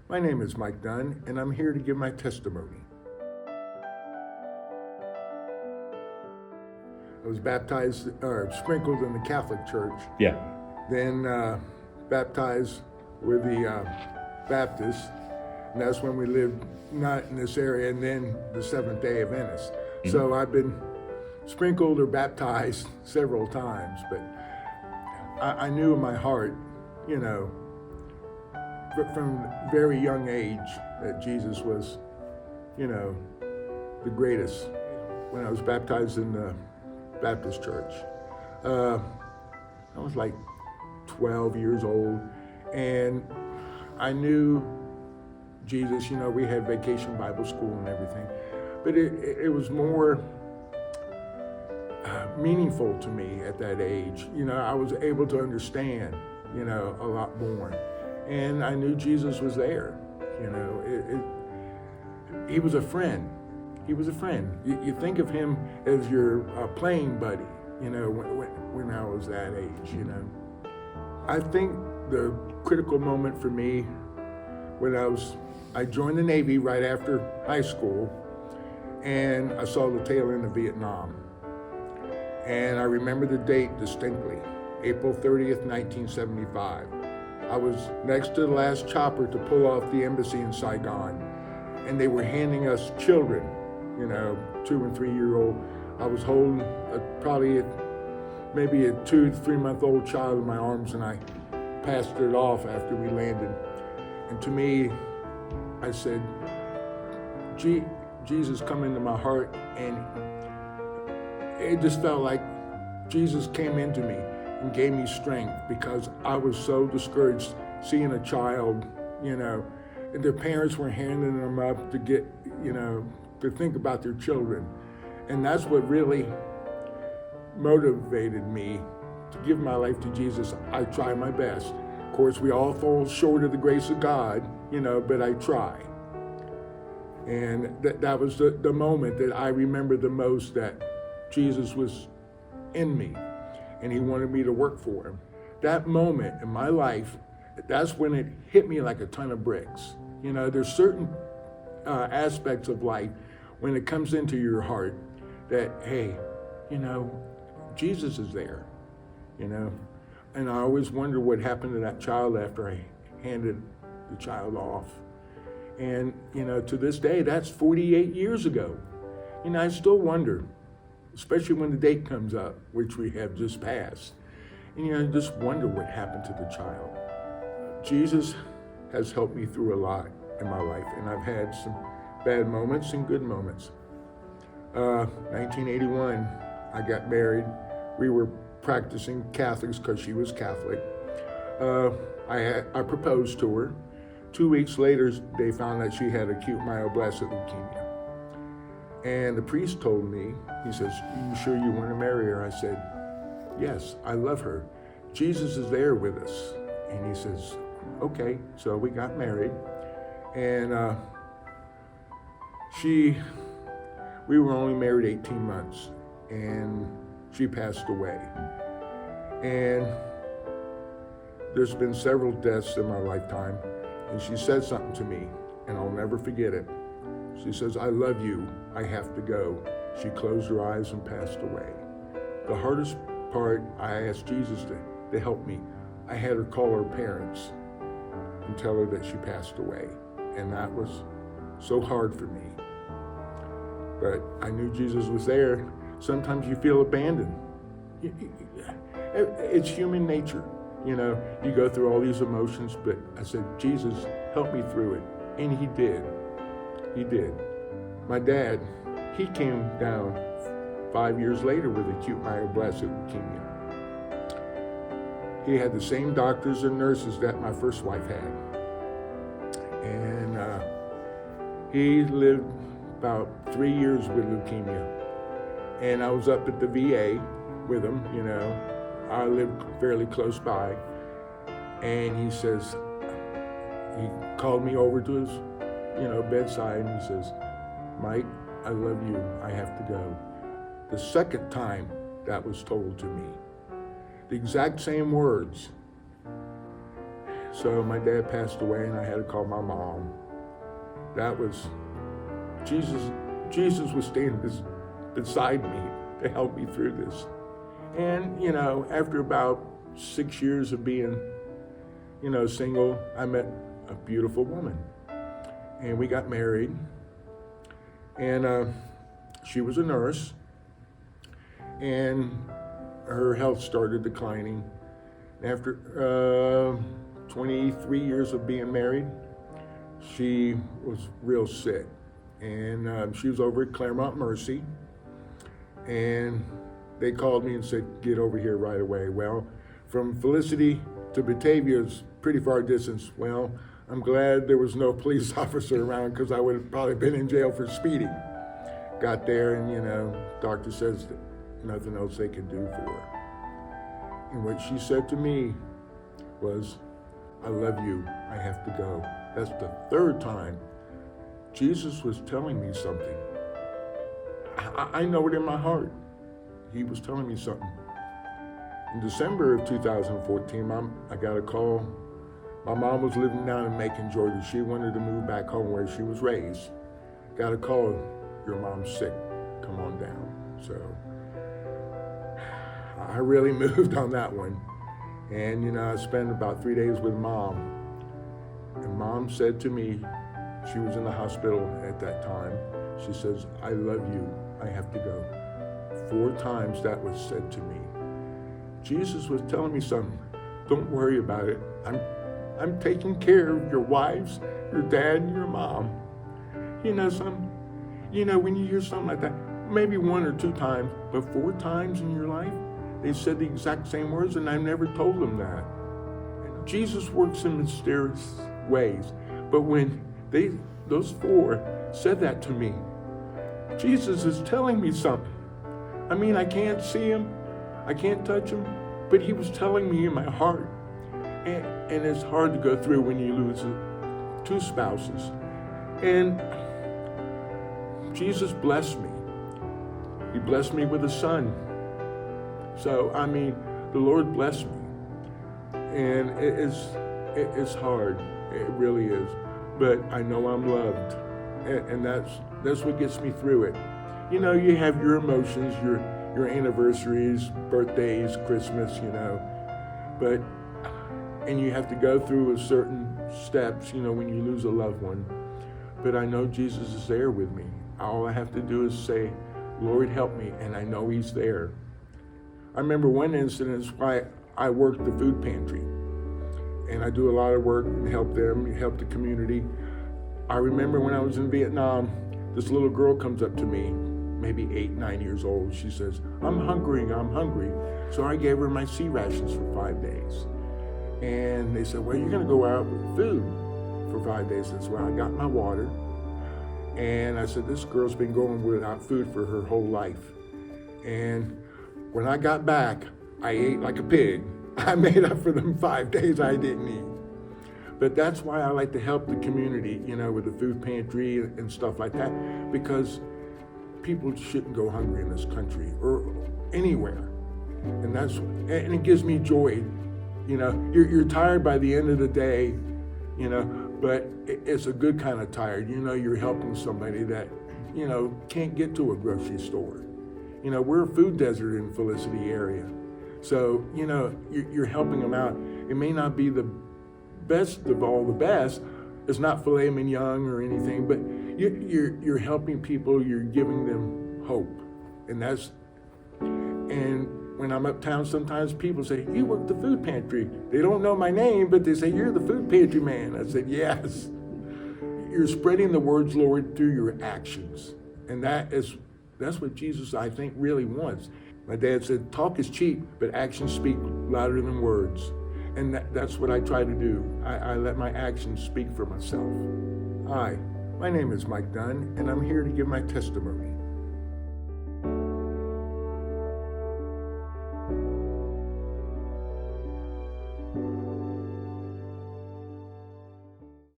My name is Mike Dunn, and I'm here to give my testimony. I was baptized, or sprinkled in the Catholic Church, Yeah. then baptized with the Baptists, and that's when we lived not in this area, and then the Seventh-day Adventists. So I've been sprinkled or baptized several times, but I knew in my heart, from a very young age that Jesus was, the greatest. When I was baptized in the Baptist church, I was like 12 years old, and I knew Jesus. We had vacation Bible school and everything, but it was more meaningful to me at that age. I was able to understand, a lot more. And I knew Jesus was there. He was a friend. He was a friend. You think of him as your playing buddy, when I was that age, I think the critical moment for me when I joined the Navy right after high school, and I saw the tail end of Vietnam. And I remember the date distinctly, April 30th, 1975. I was next to the last chopper to pull off the embassy in Saigon, and they were handing us children, 2 and 3 year old. I was holding maybe a 2 to 3 month old child in my arms, and I passed it off after we landed. And to me, I said, Jesus come into my heart, and it just felt like Jesus came into me and gave me strength, because I was so discouraged seeing a child, and their parents were handing them up to get, to think about their children. And that's what really motivated me to give my life to Jesus. I try my best. Of course, we all fall short of the grace of God, but I try. And that was the moment that I remember the most, that Jesus was in me, and he wanted me to work for him. That moment in my life, that's when it hit me like a ton of bricks. There's certain aspects of life when it comes into your heart that, hey, Jesus is there, And I always wonder what happened to that child after I handed the child off. And, to this day, that's 48 years ago. I still wonder, especially when the date comes up, which we have just passed. And I just wonder what happened to the child. Jesus has helped me through a lot in my life, and I've had some bad moments and good moments. 1981, I got married. We were practicing Catholics because she was Catholic. I proposed to her. 2 weeks later, they found that she had acute myeloblast leukemia. And the priest told me, he says, "You sure you want to marry her?" I said, "Yes, I love her. Jesus is there with us." And he says, "Okay." So we got married, and we were only married 18 months, and she passed away. And there's been several deaths in my lifetime, and she said something to me, and I'll never forget it. She says, "I love you, I have to go." She closed her eyes and passed away. The hardest part, I asked Jesus to help me. I had her call her parents and tell her that she passed away. And that was so hard for me. But I knew Jesus was there. Sometimes you feel abandoned. It's human nature. You go through all these emotions, but I said, "Jesus, help me through it." And he did. He did. My dad, he came down 5 years later with acute myeloblast leukemia. He had the same doctors and nurses that my first wife had. And he lived about 3 years with leukemia. And I was up at the VA with him, I lived fairly close by. And he says, he called me over to his bedside, and he says, "Mike, I love you, I have to go." The second time that was told to me, the exact same words. So my dad passed away and I had to call my mom. That was, Jesus was standing beside me to help me through this. And, after about 6 years of being, single, I met a beautiful woman. And we got married. And she was a nurse. And her health started declining. After 23 years of being married, she was real sick. And she was over at Claremont Mercy. And they called me and said, get over here right away. Well, from Felicity to Batavia is pretty far distance. Well, I'm glad there was no police officer around because I would have probably been in jail for speeding. Got there and, doctor says that nothing else they can do for her. And what she said to me was, I love you, I have to go. That's the third time Jesus was telling me something. I know it in my heart. He was telling me something. In December of 2014, I got a call. My mom was living down in Macon, Georgia. She wanted to move back home where she was raised. Got a call, your mom's sick, come on down. So I really moved on that one. And, I spent about 3 days with Mom. And Mom said to me, she was in the hospital at that time, she says, I love you, I have to go. 4 times that was said to me. Jesus was telling me something. Don't worry about it. I'm taking care of your wives, your dad, and your mom. When you hear something like that, maybe 1 or 2 times, but 4 times in your life, they said the exact same words, and I never told them that. Jesus works in mysterious ways, but when those 4 said that to me, Jesus is telling me something. I can't see him, I can't touch him, but he was telling me in my heart. And it's hard to go through when you lose 2 spouses. And Jesus blessed me. He blessed me with a son. So, the Lord blessed me. And it's hard. It really is. But I know I'm loved. And that's what gets me through it. You have your emotions, your anniversaries, birthdays, Christmas, and you have to go through a certain steps, when you lose a loved one. But I know Jesus is there with me. All I have to do is say, Lord, help me, and I know he's there. I remember one incident why I worked the food pantry, and I do a lot of work and help the community. I remember when I was in Vietnam, this little girl comes up to me, maybe 8, 9 years old. She says, I'm hungry. So I gave her my sea rations for 5 days. And they said, well, you're going to go out with food for 5 days. I said, well, I got my water. And I said, this girl's been going without food for her whole life. And when I got back, I ate like a pig. I made up for them 5 days I didn't eat. But that's why I like to help the community, with the food pantry and stuff like that, because people shouldn't go hungry in this country or anywhere. And it gives me joy. You're tired by the end of the day, but it's a good kind of tired. You're helping somebody that, can't get to a grocery store. We're a food desert in Felicity area. So, you're helping them out. It may not be the best of all the best. It's not filet mignon or anything, but you're helping people, you're giving them hope. And when I'm uptown, sometimes people say, you work the food pantry. They don't know my name, but they say, you're the food pantry man. I said, yes. You're spreading the words, Lord, through your actions. And that's what Jesus, I think, really wants. My dad said, talk is cheap, but actions speak louder than words. And that's what I try to do. I let my actions speak for myself. Hi, my name is Mike Dunn, and I'm here to give my testimony.